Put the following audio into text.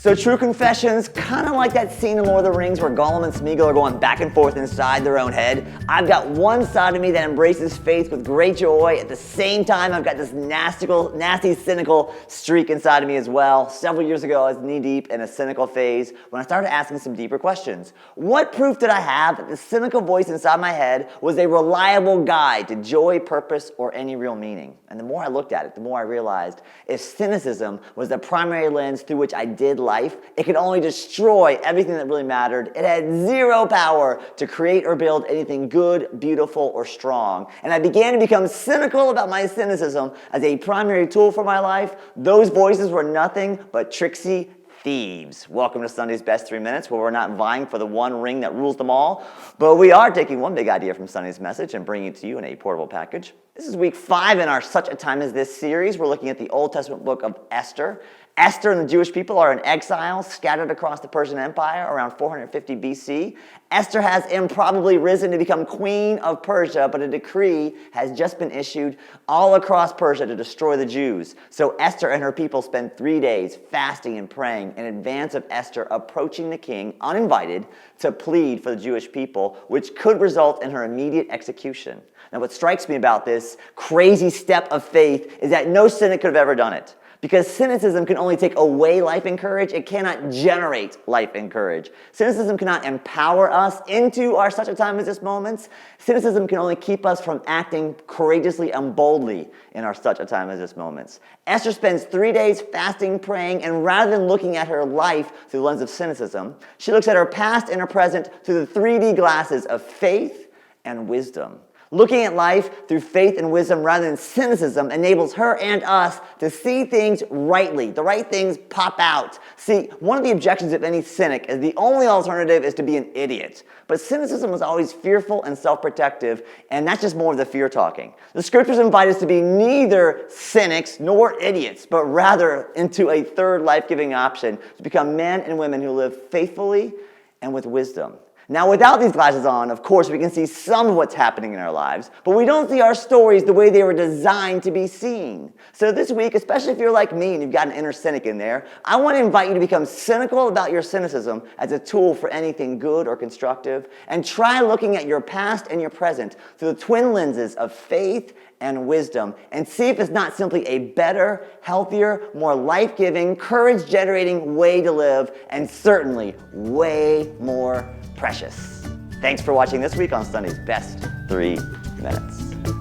So true confessions, kind of like that scene in Lord of the Rings where Gollum and Smeagol are going back and forth inside their own head. I've got one side of me that embraces faith with great joy. At the same time, I've got this nasty, cynical streak inside of me as well. Several years ago, I was knee-deep in a cynical phase when I started asking some deeper questions. What proof did I have that the cynical voice inside my head was a reliable guide to joy, purpose, or any real meaning? And the more I looked at it, the more I realized if cynicism was the primary lens through which I did life, it could only destroy everything that really mattered. It had zero power to create or build anything good, beautiful, or strong. And I began to become cynical about my cynicism as a primary tool for my life. Those voices were nothing but tricksy thieves. Welcome to Sunday's Best 3 Minutes, where we're not vying for the one ring that rules them all, but we are taking one big idea from Sunday's message and bringing it to you in a portable package. This is week 5 in our Such a Time as This series. We're looking at the Old Testament book of Esther. Esther and the Jewish people are in exile, scattered across the Persian Empire around 450 BC. Esther has improbably risen to become queen of Persia, but a decree has just been issued all across Persia to destroy the Jews. So Esther and her people spend 3 days fasting and praying in advance of Esther approaching the king uninvited to plead for the Jewish people, which could result in her immediate execution. Now, what strikes me about this crazy step of faith is that no cynic could have ever done it. Because cynicism can only take away life and courage, it cannot generate life and courage. Cynicism cannot empower us into our such a time as this moments. Cynicism can only keep us from acting courageously and boldly in our such a time as this moments. Esther spends 3 days fasting, praying, and rather than looking at her life through the lens of cynicism, she looks at her past and her present through the 3D glasses of faith and wisdom. Looking at life through faith and wisdom rather than cynicism enables her and us to see things rightly. The right things pop out. See, one of the objections of any cynic is the only alternative is to be an idiot. But cynicism is always fearful and self-protective, and that's just more of the fear talking. The scriptures invite us to be neither cynics nor idiots, but rather into a third life-giving option to become men and women who live faithfully and with wisdom. Now, without these glasses on, of course, we can see some of what's happening in our lives, but we don't see our stories the way they were designed to be seen. So this week, especially if you're like me and you've got an inner cynic in there, I want to invite you to become cynical about your cynicism as a tool for anything good or constructive, and try looking at your past and your present through the twin lenses of faith and wisdom, and see if it's not simply a better, healthier, more life-giving, courage-generating way to live, and certainly way more precious. Thanks for watching this week on Sunday's Best 3 Minutes.